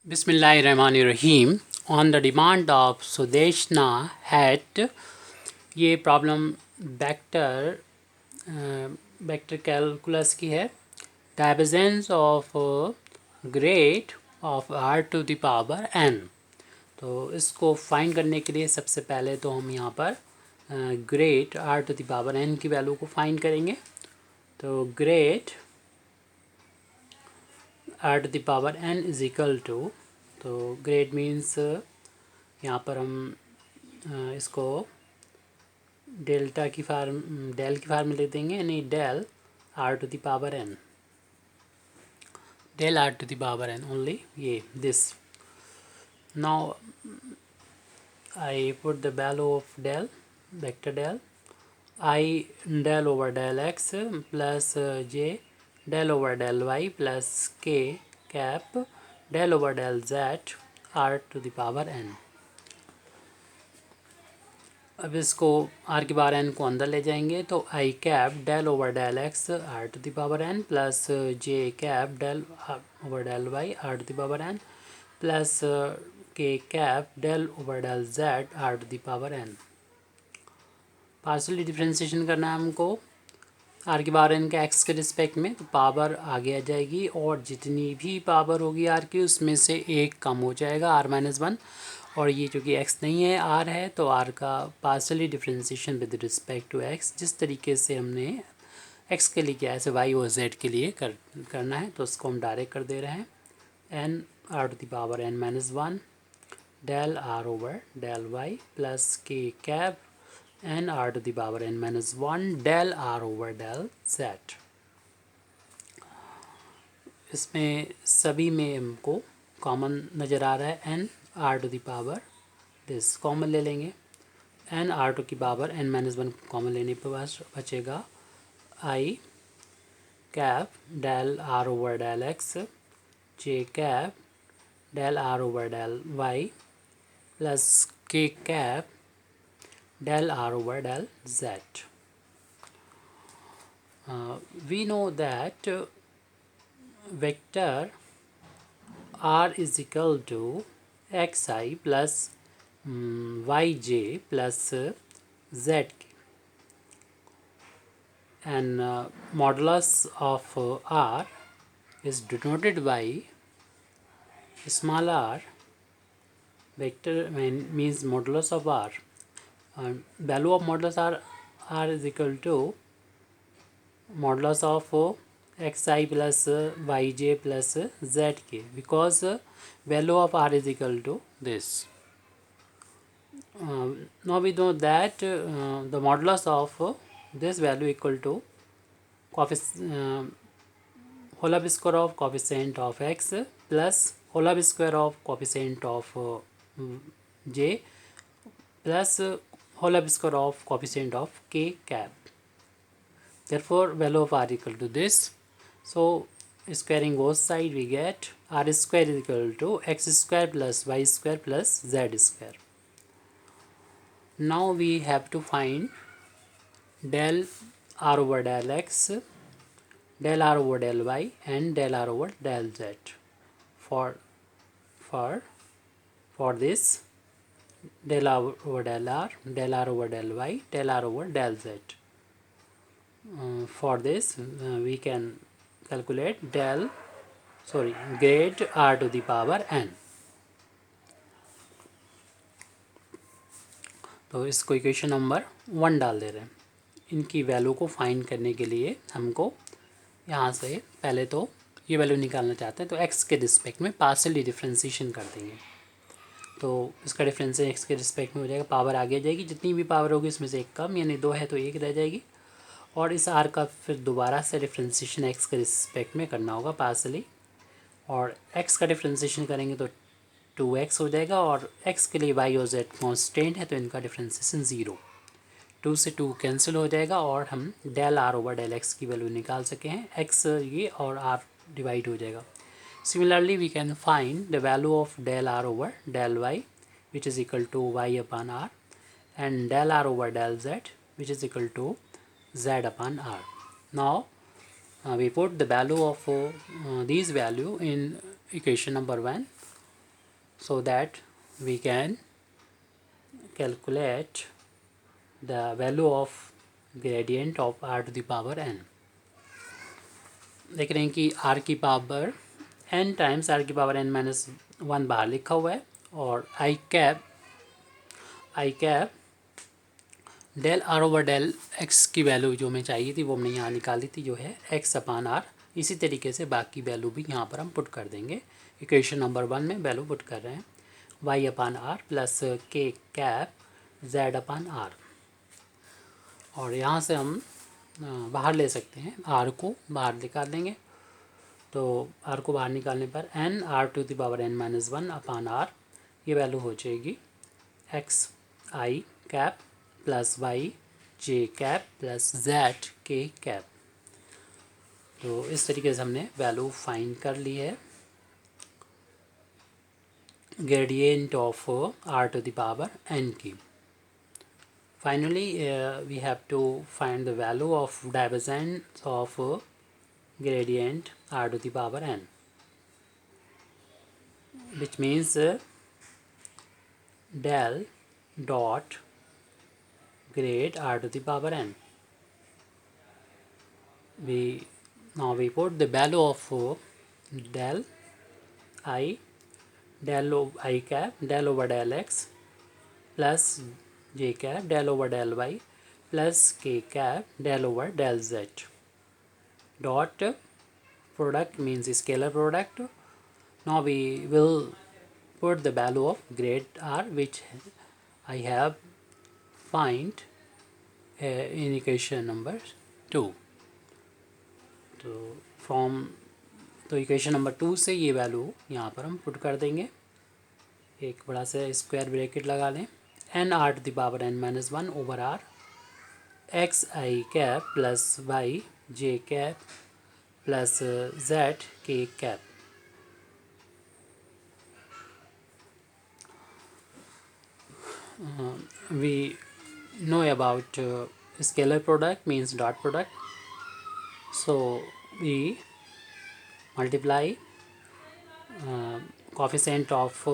बिस्मिल्लाहिर्रहमानिर्रहीम। On the demand of Sudeshna Hait, ये problem vector vector calculus की है। Divergence of grad of r to the power n। तो इसको फाइंड करने के लिए सबसे पहले तो हम यहाँ पर grad r to the power n की वैल्यू को फाइंड करेंगे। तो grad r to the power n is equal to, तो ग्रेड मीन्स यहाँ पर हम इसको डेल्टा की फार्म डेल की फार्म में लिख देंगे, यानी del r to the power n, del r to the power n only, ये this. Now I put the value of del, vector del, I del over del x plus j del over del y plus k cap del over del z r to the power n। अब इसको r की power n को अंदर ले जाएंगे तो i cap del over del x r to the power n प्लस j cap del over del y r to the power n प्लस k cap del over del z r to the power n। Partially differentiation करना है हमको r की power n के x के respect में, तो पावर आगे आ जाएगी और जितनी भी पावर होगी r की उसमें से एक कम हो जाएगा r-1, और ये चूँकि x नहीं है r है, तो r का partially differentiation with respect to x जिस तरीके से हमने x के लिए किया है ऐसे y और z के लिए करना है। तो उसको हम डायरेक्ट कर दे रहे हैं, n r to the power n-1 del r over del y plus k cap n r to the power n-1 del r over del z। इसमें सभी में हमको कॉमन नज़र आ रहा है, n r to the power this common ले लेंगे, n r to की पावर n-1 कॉमन लेने पर बचेगा i cap del r over del x j cap del r over del y plus k cap del r over del z। We know that vector r is equal to xi plus yj plus zk, and modulus of r is denoted by small r, vector means modulus of r, value of modulus r is equal to modulus of xi plus yj plus zk, because value of r is equal to this. Now we know that the modulus of this value equal to whole square of coefficient of x plus whole square of coefficient of j plus whole square of coefficient of k cap. Therefore value of r equal to this. So squaring both side we get r square is equal to x square plus y square plus z square. Now we have to find del r over del x, del r over del y and del r over del z. For this, del r over del r, del r over del y, del r over del z. For this we can calculate grade r to the power n। तो इसको equation number 1 डाल दे रहे हैं। इनकी value को find करने के लिए हमको यहाँ से पहले तो ये वैल्यू निकालना चाहते हैं, तो x के रिस्पेक्ट में पार्शियली डिफ्रेंशिएशन कर देंगे। तो इसका डिफ्रेंशिएशन x के रिस्पेक्ट में हो जाएगा, पावर आगे आ जाएगी, जितनी भी पावर होगी इसमें से एक कम, यानी 2 है तो 1 रह जाएगी, और इस r का फिर दोबारा से डिफ्रेंशिएशन x के रिस्पेक्ट में करना होगा पार्शियली, और x का डिफ्रेंशिएशन करेंगे तो 2x हो जाएगा, और x के लिए y और z कांस्टेंट है तो इनका डिफ्रेंशिएशन 0, 2 से 2 कैंसिल हो जाएगा, और हम del r over del x की वैल्यू निकाल सके हैं, x ये और r डिवाइड हो जाएगा। Similarly we can find the value of del r over del y which is equal to y upon r, and del r over del z which is equal to z upon r. Now we put the value of these value in equation number 1, so that we can calculate the value of gradient of r to the power n. देख रहे हैं कि r की power n times r की power n minus 1 बाहर लिखा हुआ है, और I cap del R over del X की वैल्यू जो हमें चाहिए थी वो हमने यहाँ निकाली थी, जो है एक्स अपान आर। इसी तरीके से बाकी वैल्यू भी यहाँ पर हम पुट कर देंगे। इक्वेशन नंबर 1 में वैल्यू पुट कर रहे हैं वाई अपान आर प्लस के कैप जेड अपान आर, और यहाँ से हम बाहर ले सकते हैं, आर को बाहर निकाल देंगे। तो आर को बाहर निकालने पर N R to the power n minus 1 upon R, ये वैल्यू हो जाएगी X I cap plus Y J cap plus Z K cap. तो इस तरीके से हमने वैल्यू फाइंड कर ली है gradient of R to the power n की। Finally, we have to find the value of divergence of gradient r to the power n, which means del dot grade r to the power n. Now we put the value of del I cap del over del x plus j cap del over del y plus k cap del over del z. Dot product means scalar product. Now we will put the value of grade r, which I have find in equation number 2. तो equation number 2 से ये value यहाँ पर हम put कर देंगे। एक बड़ा सा स्क्वायर ब्रैकेट लगा लें, N R to the power n minus 1 over R X I cap plus Y J cap plus Z K cap. We know about scalar product means dot product, so we multiply coefficient of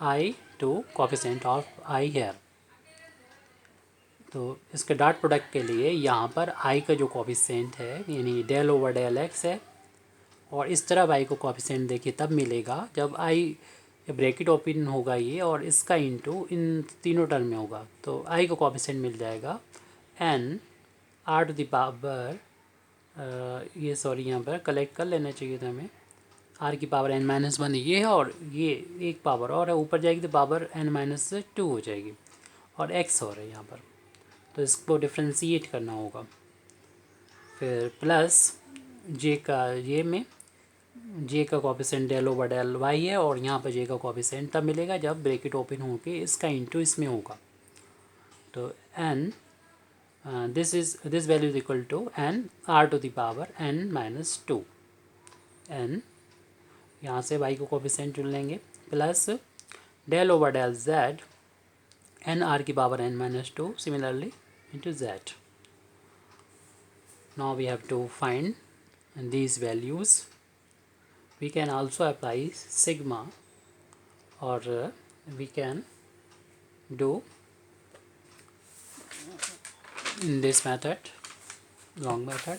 I to coefficient of I here. तो इसके dot product के लिए यहाँ पर I का जो coefficient है यानी डेल ओवर डेल एक्स है, और इस तरह y को कोफिशेंट देखिए तब मिलेगा जब I ब्रैकेट ओपन होगा ये, और इसका इंटू इन तीनों टर्म में होगा, तो I को कोफिशेंट मिल जाएगा n r to the power ये सॉरी यहाँ पर कलेक्ट कर लेना चाहिए था हमें, r की पावर n माइनस 1 ये है, और ये एक पावर और है ऊपर जाएगी तो पावर n माइनस 2 हो जाएगी, और x और है यहाँ पर, तो इसको डिफ्रेंशिएट करना होगा। फिर प्लस j का ये में j का coefficient del over del y है, और यहाँ पर j का कोफिशेंट तब मिलेगा जब ब्रैकेट ओपन होके इसका इंटू इसमें होगा। तो n this value is equal to n r to the power n minus 2, n यहाँ से y को कोफिशेंट चुन लेंगे plus del over del z n r की power n minus 2 similarly into z. Now we have to find these values. We can also apply sigma, or we can do in this method, long method.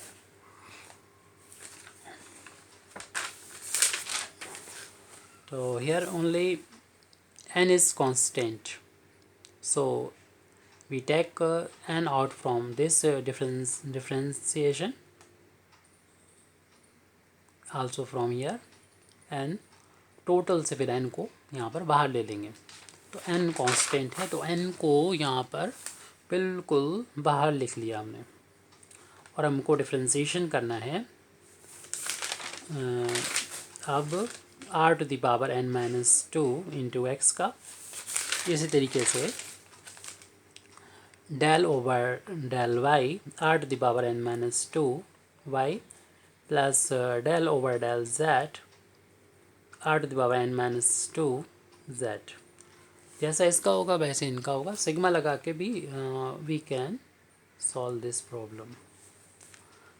So here only n is constant, so we take n out from this differentiation, also from here, n total से फिर n को यहाँ पर बाहर ले लेंगे। तो n constant है, तो n को यहाँ पर बिल्कुल बाहर लिख लिया हमने, और हमको डिफ्रेंशिएशन करना है अब r to the power n minus 2 into X का। इसी तरीके से del over del Y r to the power n minus 2 Y plus del over del Z r to the power n minus 2 Z. जैसा इसका होगा वैसे इनका होगा, सिग्मा लगा के भी we can solve this problem.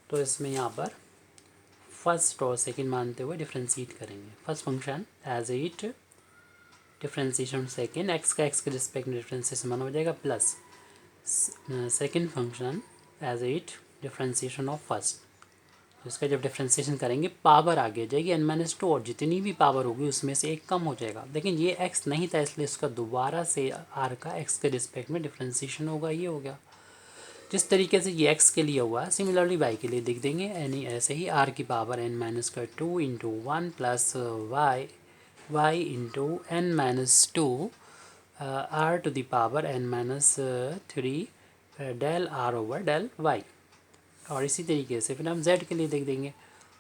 तो इसमें यहाँ पर फर्स्ट और सेकंड मानते हुए डिफ्रेंशिएट करेंगे। First function as it differentiation second, X का एक्स के रिस्पेक्ट में डिफ्रेंशिएशन 1 हो जाएगा plus second function as it differentiation of first. इसका जब डिफ्रेंशिएशन करेंगे पावर आगे जाएगी एन माइनस टू, और जितनी भी पावर होगी उसमें से एक कम हो जाएगा। लेकिन ये एक्स नहीं था इसलिए इसका दोबारा से आर का एक्स के रिस्पेक्ट में डिफ्रेंशिएशन होगा, ये हो गया। जिस तरीके से ये एक्स के लिए हुआ सिमिलरली वाई के लिए लिख देंगे, यानी ऐसे ही आर की पावर एन माइनस का 2 into 1 plus Y into N minus 2 R to the power N minus 3 del R over del Y. और इसी तरीके से फिर हम z के लिए देख देंगे,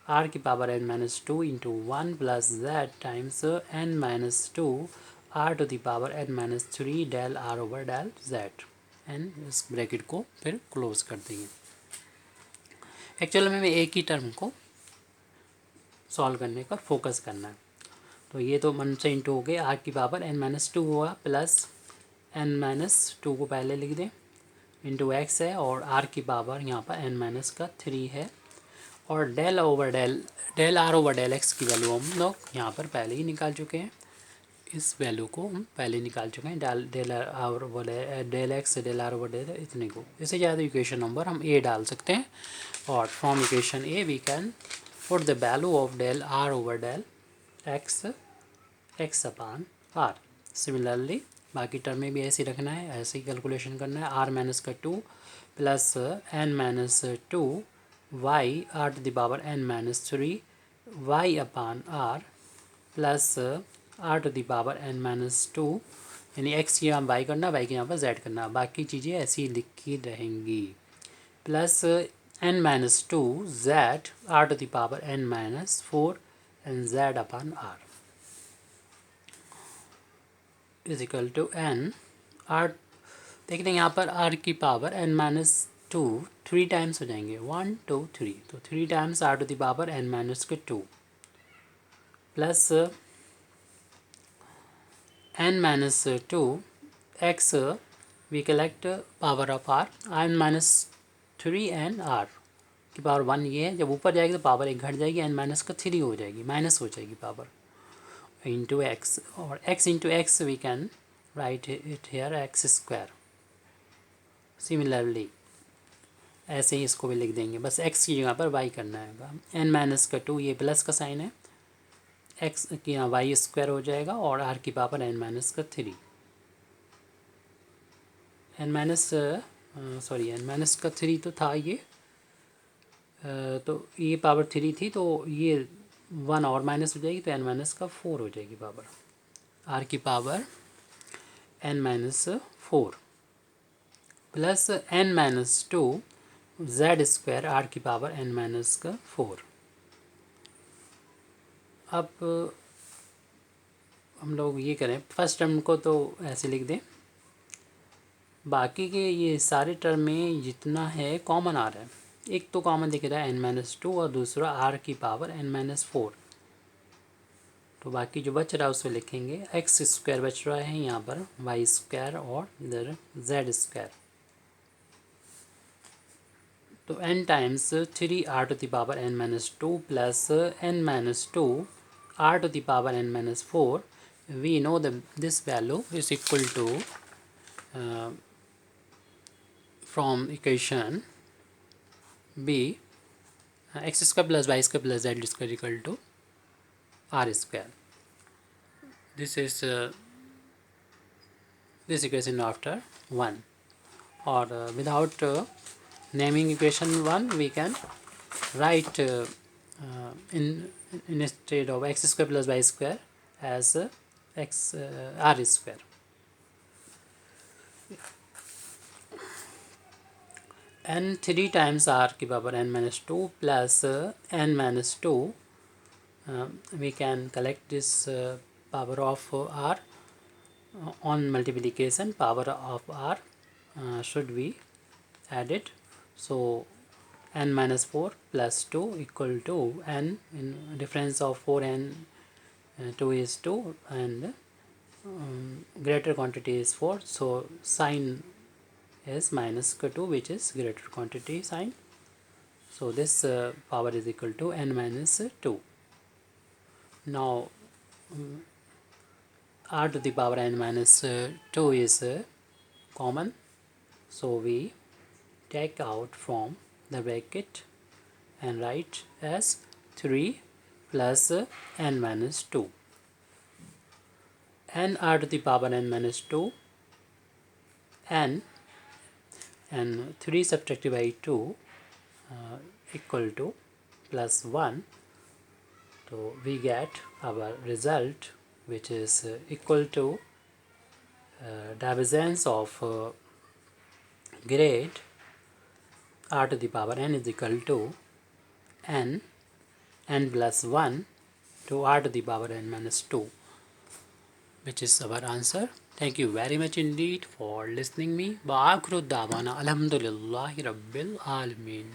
r की power n minus two into one plus Z times n minus two R to the power n minus three del R over del z, and इस ब्रैकेट को फिर क्लोज कर देंगे। एक्चुअल में हमें एक ही टर्म को सॉल्व करने पर फोकस करना है। तो ये तो मन से इंटू हो गए, r की पावर n माइनस टू हुआ प्लस n माइनस टू को पहले लिख दें इंटू एक्स है, और r की पावर यहाँ पर n माइनस का 3 है, और del R over del X की वैल्यू हम लोग यहाँ पर पहले ही निकाल चुके हैं। इस वैल्यू को हम पहले निकाल चुके हैं, del R over del X del R over del इतने को। इससे ज़्यादा इक्वेशन नंबर हम ए डाल सकते हैं, और from equation A we can put the value of del R over del X upon R. Similarly बाकी टर्म में भी ऐसे ही रखना है, ऐसे ही कैलकुलेशन करना है। आर माइनस का 2 plus N minus 2 Y R to the power N minus 3 Y upon R plus R to the power N minus 2, यानी एक्स की यहाँ वाई करना, वाई के यहाँ पर जेड करना, बाकी चीज़ें ऐसी लिखी रहेंगी। Plus N minus two Z R to the power N minus 4 and Z upon R is equal to N R. देखते हैं यहाँ पर आर की power N minus two 3 times हो जाएंगे, 1 2 3, तो 3 times R to the power N minus के 2 plus N minus 2 X we collect power of R N minus 3 N R की पावर 1 ये है। जब ऊपर जाएगी तो पावर एक घट जाएगी, एन माइनस का 3 हो जाएगी, माइनस हो जाएगी पावर इंटू एक्स, और x into X we can write it here X square. Similarly ऐसे ही इसको भी लिख देंगे, बस x की जगह पर y करना है। n माइनस का 2 ये प्लस का साइन है, x की यहाँ वाई स्क्वायर हो जाएगा, और r की पावर n माइनस का 3 n माइनस n माइनस का 3 तो था ये, तो ये पावर 3 थी, तो ये 1 और माइनस हो जाएगी, तो n माइनस का 4 हो जाएगी पावर, r की power n minus 4 plus n minus 2 Z square R की पावर n माइनस का 4। अब हम लोग ये करें, फर्स्ट टर्म को तो ऐसे लिख दें, बाकी के ये सारे टर्म में जितना है कॉमन आ रहा है। एक तो कॉमन दिख रहा है n माइनस 2 और दूसरा आर की पावर n माइनस 4, तो बाकी जो बच रहा है उसमें लिखेंगे। एक्स स्क्वायर बच रहा है यहाँ पर, वाई स्क्वायर और इधर जेड स्क्वायर, तो n times 3 R to the power n minus 2 plus n minus 2 R to the power n minus 4, we know this value is equal to from equation B X square plus Y square plus Z square equal to R square. This is this equation after 1, or without naming equation 1 we can write instead of x square plus y square as r square, n 3 times r की power n minus 2 plus n minus 2, we can collect this power of r on multiplication, power of r should be added, so n minus 4 plus 2 equal to n, in difference of 4 and 2 is 2, and greater quantity is 4, so sign is minus 2 which is greater quantity sign, so this power is equal to n minus 2. Now r to the power n minus 2 is common, so we take out from the bracket and write as 3 plus n minus 2. n r to the power n minus 2 n and 3 subtracted by 2 equal to plus 1. So we get our result, which is equal to divergence of grade r to the power n is equal to n plus 1 to r to the power n minus 2, which is our answer. Thank you very much indeed for listening me. Wa akhiru da'wana alhamdulillahi rabbil alamin.